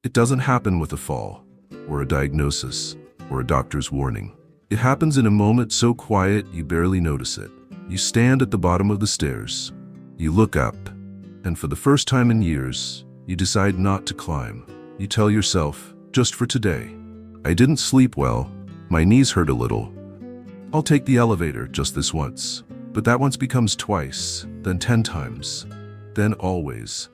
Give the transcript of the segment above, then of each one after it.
It doesn't happen with a fall, or a diagnosis, or a doctor's warning. It happens in a moment so quiet you barely notice it. You stand at the bottom of the stairs. You look up, and for the first time in years, you decide not to climb. You tell yourself, just for today. I didn't sleep well. My knees hurt a little. I'll take the elevator just this once. But that once becomes twice, then 10 times, then always.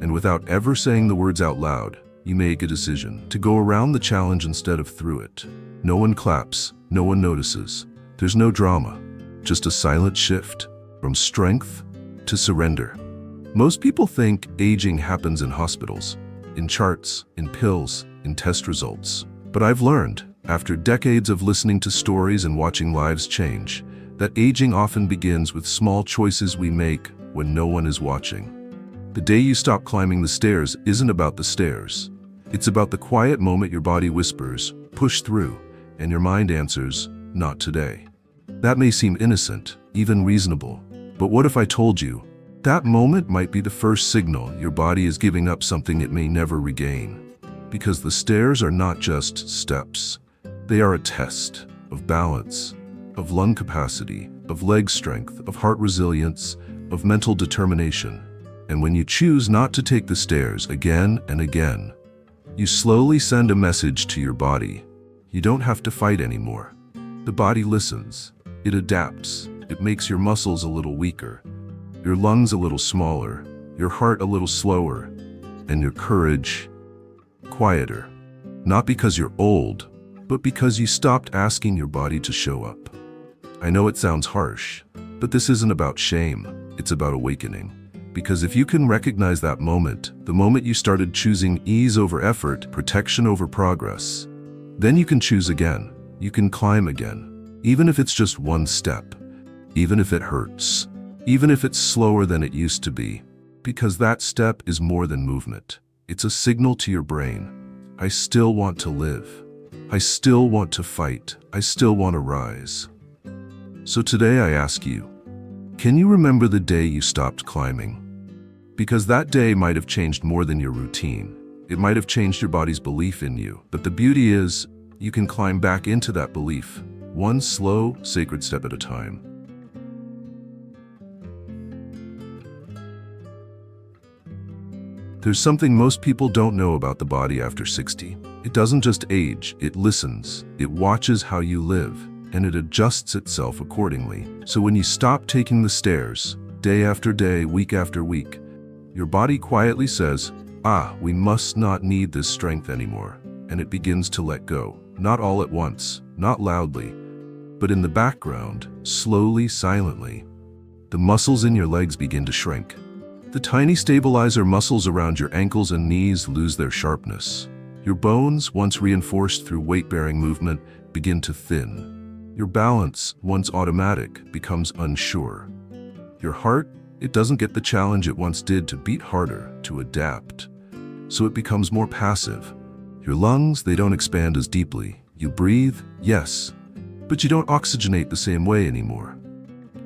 And without ever saying the words out loud, you make a decision to go around the challenge instead of through it. No one claps, no one notices. There's no drama, just a silent shift from strength to surrender. Most people think aging happens in hospitals, in charts, in pills, in test results. But I've learned, after decades of listening to stories and watching lives change, that aging often begins with small choices we make when no one is watching. The day you stop climbing the stairs isn't about the stairs. It's about the quiet moment your body whispers, push through, and your mind answers, not today. That may seem innocent, even reasonable, but what if I told you that moment might be the first signal your body is giving up something it may never regain? Because the stairs are not just steps. They are a test of balance, of lung capacity, of leg strength, of heart resilience, of mental determination. And when you choose not to take the stairs again and again, you slowly send a message to your body. You don't have to fight anymore. The body listens. It adapts. It makes your muscles a little weaker, your lungs a little smaller, your heart a little slower, and your courage quieter. Not because you're old, but because you stopped asking your body to show up. I know it sounds harsh, but this isn't about shame, it's about awakening. Because if you can recognize that moment, the moment you started choosing ease over effort, protection over progress, then you can choose again. You can climb again. Even if it's just one step, even if it hurts, even if it's slower than it used to be. Because that step is more than movement. It's a signal to your brain. I still want to live. I still want to fight. I still want to rise. So today I ask you, can you remember the day you stopped climbing? Because that day might have changed more than your routine. It might have changed your body's belief in you. But the beauty is, you can climb back into that belief, one slow, sacred step at a time. There's something most people don't know about the body after 60. It doesn't just age, it listens. It watches how you live, and it adjusts itself accordingly. So when you stop taking the stairs, day after day, week after week, your body quietly says, we must not need this strength anymore. And it begins to let go. Not all at once, not loudly, but in the background, slowly, silently. The muscles in your legs begin to shrink. The tiny stabilizer muscles around your ankles and knees lose their sharpness. Your bones, once reinforced through weight-bearing movement, begin to thin. Your balance, once automatic, becomes unsure. Your heart, it doesn't get the challenge it once did to beat harder, to adapt. So it becomes more passive. Your lungs, they don't expand as deeply. You breathe, yes, but you don't oxygenate the same way anymore.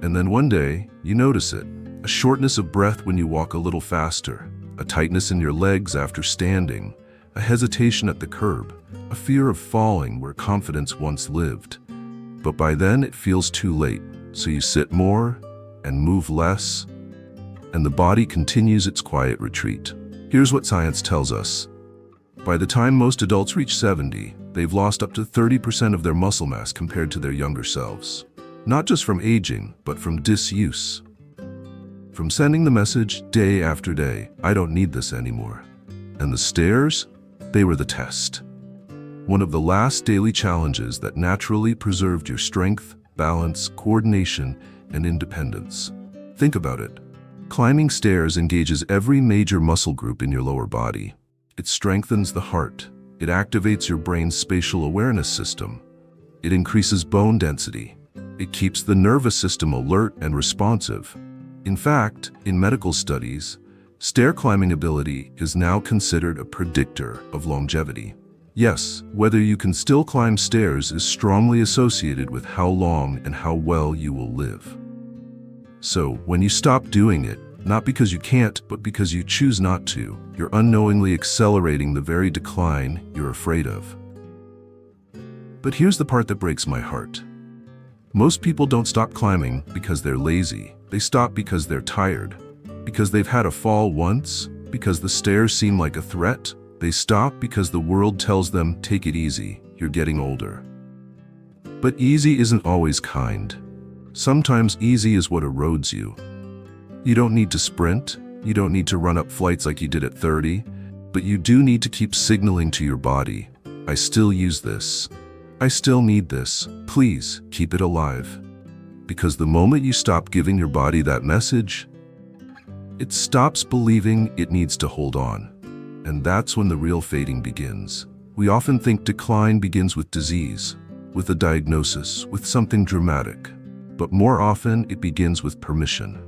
And then one day, you notice it. A shortness of breath when you walk a little faster, a tightness in your legs after standing, a hesitation at the curb, a fear of falling where confidence once lived. But by then it feels too late, so you sit more and move less, and the body continues its quiet retreat. Here's what science tells us. By the time most adults reach 70, they've lost up to 30% of their muscle mass compared to their younger selves. Not just from aging, but from disuse. From sending the message day after day, I don't need this anymore. And the stairs, they were the test. One of the last daily challenges that naturally preserved your strength, balance, coordination, and independence. Think about it. Climbing stairs engages every major muscle group in your lower body. It strengthens the heart. It activates your brain's spatial awareness system. It increases bone density. It keeps the nervous system alert and responsive. In fact, in medical studies, stair climbing ability is now considered a predictor of longevity. Yes, whether you can still climb stairs is strongly associated with how long and how well you will live. So, when you stop doing it, Not because you can't, but because you choose not to. You're unknowingly accelerating the very decline you're afraid of. But here's the part that breaks my heart. Most people don't stop climbing because they're lazy. They stop because they're tired, because they've had a fall once, because the stairs seem like a threat. They stop because the world tells them, take it easy, you're getting older. But easy isn't always kind. Sometimes easy is what erodes you. You don't need to sprint, you don't need to run up flights like you did at 30, but you do need to keep signaling to your body, I still use this. I still need this. Please keep it alive. Because the moment you stop giving your body that message, it stops believing it needs to hold on. And that's when the real fading begins. We often think decline begins with disease, with a diagnosis, with something dramatic. But more often, it begins with permission.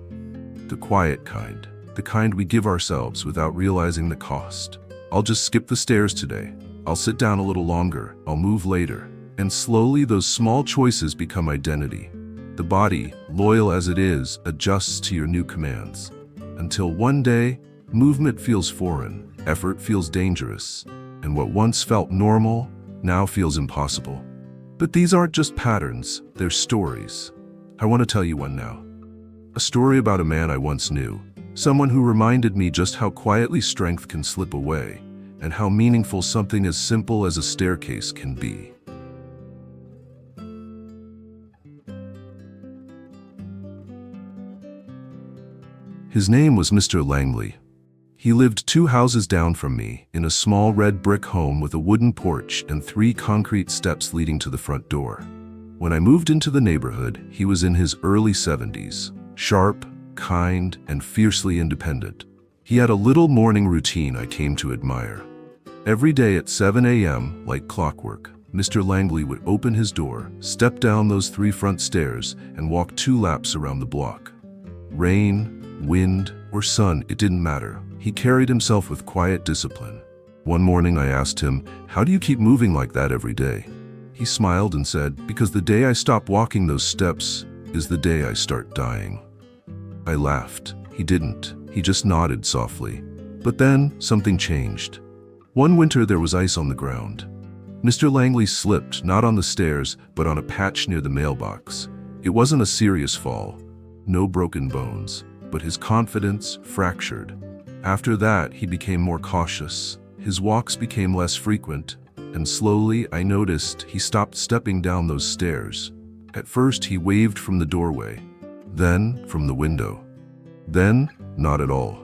The quiet kind, the kind we give ourselves without realizing the cost. I'll just skip the stairs today. I'll sit down a little longer. I'll move later. And slowly, those small choices become identity. The body, loyal as it is, adjusts to your new commands. Until one day, movement feels foreign, effort feels dangerous, and what once felt normal now feels impossible. But these aren't just patterns, they're stories. I want to tell you one now. A story about a man I once knew, someone who reminded me just how quietly strength can slip away, and how meaningful something as simple as a staircase can be. His name was Mr. Langley. He lived 2 houses down from me, in a small red brick home with a wooden porch and 3 concrete steps leading to the front door. When I moved into the neighborhood, he was in his early 70s, sharp, kind, and fiercely independent. He had a little morning routine I came to admire. Every day at 7 a.m., like clockwork, Mr. Langley would open his door, step down those 3 front stairs, and walk 2 laps around the block. Rain, wind, or sun, it didn't matter. He carried himself with quiet discipline. One morning I asked him, "How do you keep moving like that every day?" He smiled and said, "Because the day I stop walking those steps is the day I start dying." I laughed. He didn't. He just nodded softly. But then, something changed. One winter there was ice on the ground. Mr. Langley slipped, not on the stairs, but on a patch near the mailbox. It wasn't a serious fall. No broken bones. But his confidence fractured. After that, he became more cautious. His walks became less frequent, and slowly I noticed he stopped stepping down those stairs. At first, he waved from the doorway, then from the window. Then, not at all.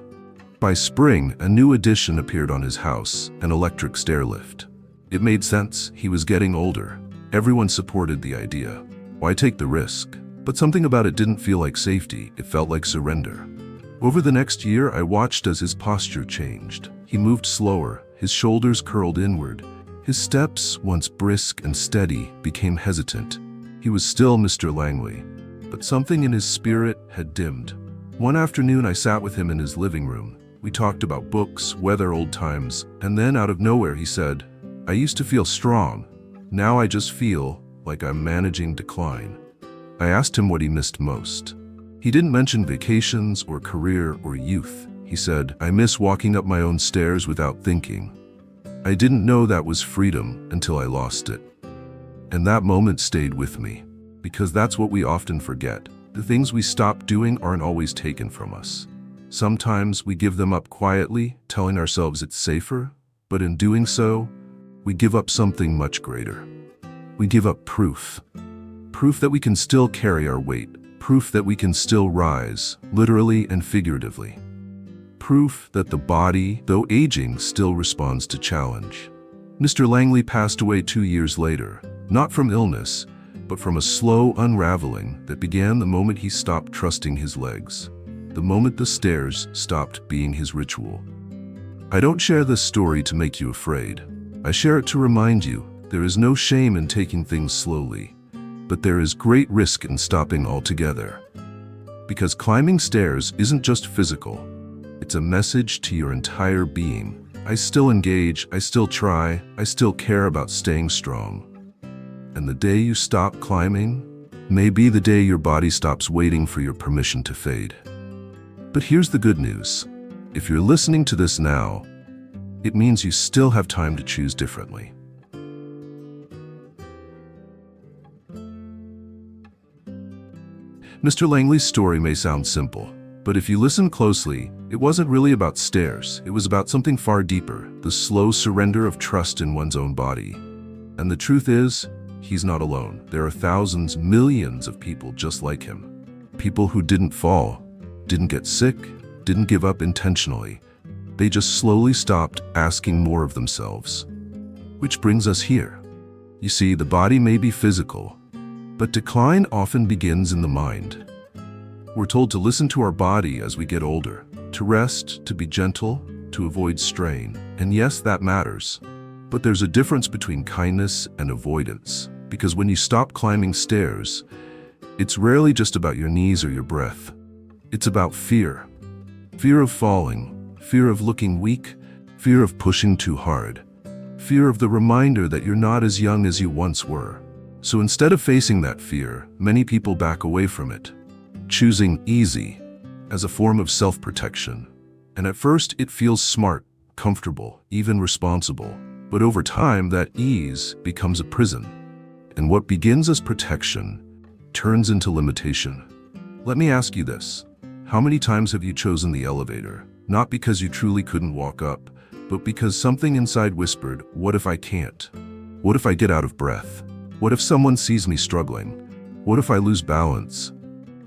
By spring, a new addition appeared on his house, an electric stair lift. It made sense. He was getting older. Everyone supported the idea. Why take the risk? But something about it didn't feel like safety. It felt like surrender. Over the next year, I watched as his posture changed. He moved slower, his shoulders curled inward. His steps, once brisk and steady, became hesitant. He was still Mr. Langley, but something in his spirit had dimmed. One afternoon, I sat with him in his living room. We talked about books, weather, old times, and then out of nowhere he said, "I used to feel strong. Now I just feel like I'm managing decline." I asked him what he missed most. He didn't mention vacations or career or youth. He said, "I miss walking up my own stairs without thinking." I didn't know that was freedom until I lost it. And that moment stayed with me, because that's what we often forget. The things we stop doing aren't always taken from us. Sometimes we give them up quietly, telling ourselves it's safer, but in doing so, we give up something much greater. We give up proof. Proof that we can still carry our weight. Proof that we can still rise, literally and figuratively. Proof that the body, though aging, still responds to challenge. Mr. Langley passed away 2 years later, not from illness, but from a slow unraveling that began the moment he stopped trusting his legs, the moment the stairs stopped being his ritual. I don't share this story to make you afraid. I share it to remind you there is no shame in taking things slowly. But there is great risk in stopping altogether. Because climbing stairs isn't just physical. It's a message to your entire being. I still engage, I still try, I still care about staying strong. And the day you stop climbing may be the day your body stops waiting for your permission to fade. But here's the good news. If you're listening to this now, it means you still have time to choose differently. Mr. Langley's story may sound simple, but if you listen closely, it wasn't really about stairs. It was about something far deeper, the slow surrender of trust in one's own body. And the truth is, he's not alone. There are thousands, millions of people just like him. People who didn't fall, didn't get sick, didn't give up intentionally. They just slowly stopped asking more of themselves. Which brings us here. You see, the body may be physical, but decline often begins in the mind. We're told to listen to our body as we get older, to rest, to be gentle, to avoid strain. And yes, that matters. But there's a difference between kindness and avoidance, because when you stop climbing stairs, it's rarely just about your knees or your breath. It's about fear. Fear of falling, fear of looking weak, fear of pushing too hard, fear of the reminder that you're not as young as you once were. So instead of facing that fear, many people back away from it, choosing easy as a form of self-protection. And at first, it feels smart, comfortable, even responsible. But over time, that ease becomes a prison. And what begins as protection turns into limitation. Let me ask you this. How many times have you chosen the elevator, not because you truly couldn't walk up, but because something inside whispered, what if I can't? What if I get out of breath? What if someone sees me struggling? What if I lose balance?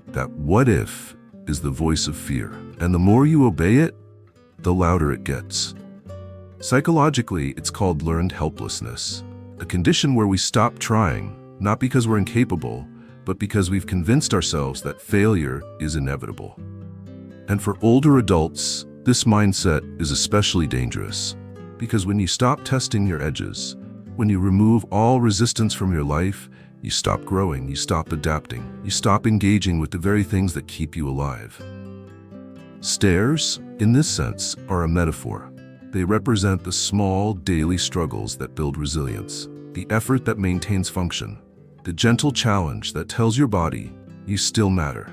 That what if is the voice of fear. And the more you obey it, the louder it gets. Psychologically, it's called learned helplessness, a condition where we stop trying, not because we're incapable, but because we've convinced ourselves that failure is inevitable. And for older adults, this mindset is especially dangerous, because when you stop testing your edges, when you remove all resistance from your life, you stop growing, you stop adapting, you stop engaging with the very things that keep you alive. Stairs, in this sense, are a metaphor. They represent the small, daily struggles that build resilience, the effort that maintains function, the gentle challenge that tells your body, you still matter.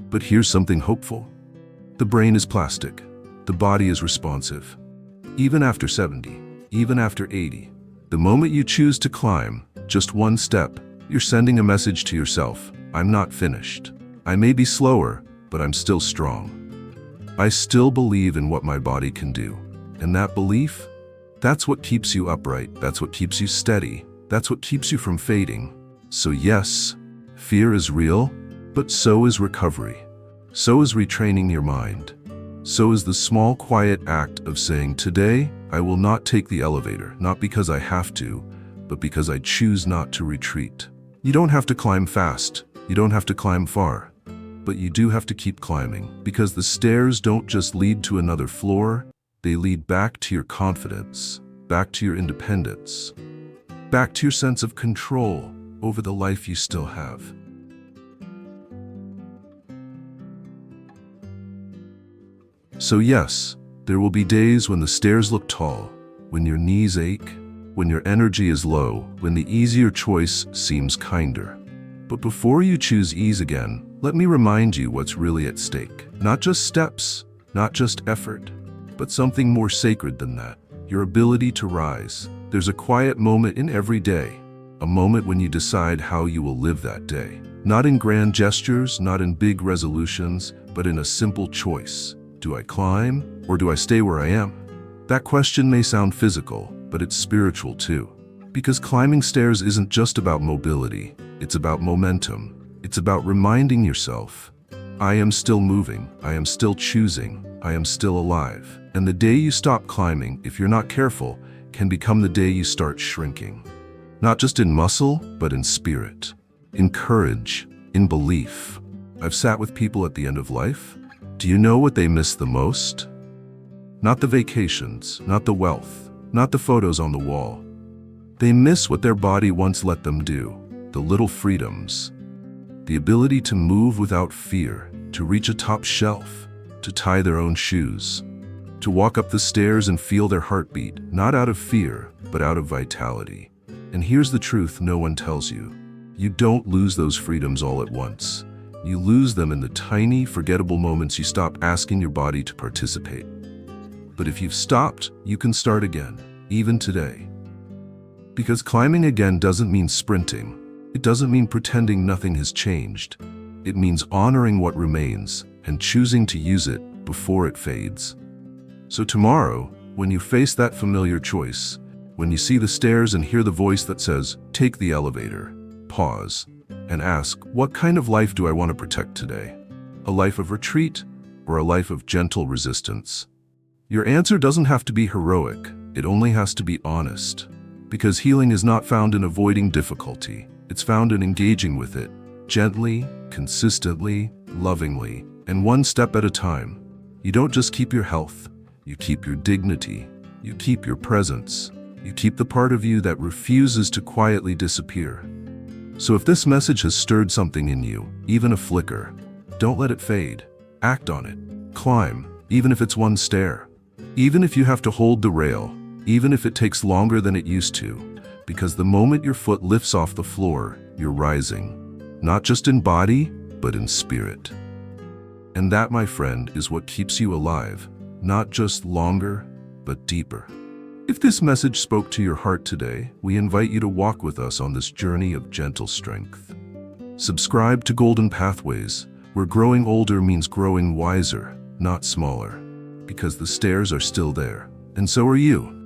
But here's something hopeful. The brain is plastic. The body is responsive. Even after 70, even after 80, the moment you choose to climb just one step, you're sending a message to yourself. I'm not finished. I may be slower, but I'm still strong. I still believe in what my body can do. And that belief, that's what keeps you upright. That's what keeps you steady. That's what keeps you from fading. So yes, fear is real, but so is recovery. So is retraining your mind. So is the small, quiet act of saying, today, I will not take the elevator, not because I have to, but because I choose not to retreat. You don't have to climb fast. You don't have to climb far. But you do have to keep climbing, because the stairs don't just lead to another floor, they lead back to your confidence, back to your independence, back to your sense of control over the life you still have. So yes, there will be days when the stairs look tall, when your knees ache, when your energy is low, when the easier choice seems kinder. But before you choose ease again, let me remind you what's really at stake. Not just steps, not just effort, but something more sacred than that. Your ability to rise. There's a quiet moment in every day, a moment when you decide how you will live that day. Not in grand gestures, not in big resolutions, but in a simple choice. Do I climb, or do I stay where I am? That question may sound physical, but it's spiritual too. Because climbing stairs isn't just about mobility, it's about momentum. It's about reminding yourself, I am still moving, I am still choosing, I am still alive. And the day you stop climbing, if you're not careful, can become the day you start shrinking. Not just in muscle, but in spirit, in courage, in belief. I've sat with people at the end of life. Do you know what they miss the most? Not the vacations, not the wealth, not the photos on the wall. They miss what their body once let them do, the little freedoms. The ability to move without fear, to reach a top shelf, to tie their own shoes, to walk up the stairs and feel their heartbeat, not out of fear, but out of vitality. And here's the truth no one tells you. You don't lose those freedoms all at once. You lose them in the tiny, forgettable moments you stop asking your body to participate. But if you've stopped, you can start again, even today. Because climbing again doesn't mean sprinting. It doesn't mean pretending nothing has changed. It means honoring what remains and choosing to use it before it fades. So tomorrow, when you face that familiar choice, when you see the stairs and hear the voice that says, "Take the elevator," pause and ask, what kind of life do I want to protect today? A life of retreat or a life of gentle resistance? Your answer doesn't have to be heroic. It only has to be honest. Because healing is not found in avoiding difficulty. It's found in engaging with it, gently, consistently, lovingly, and one step at a time. You don't just keep your health, you keep your dignity, you keep your presence, you keep the part of you that refuses to quietly disappear. So if this message has stirred something in you, even a flicker, don't let it fade. Act on it. Climb, even if it's one stair. Even if you have to hold the rail, even if it takes longer than it used to, because the moment your foot lifts off the floor, you're rising, not just in body, but in spirit. And that, my friend, is what keeps you alive, not just longer, but deeper. If this message spoke to your heart today, we invite you to walk with us on this journey of gentle strength. Subscribe to Golden Pathways, where growing older means growing wiser, not smaller, because the stairs are still there, and so are you.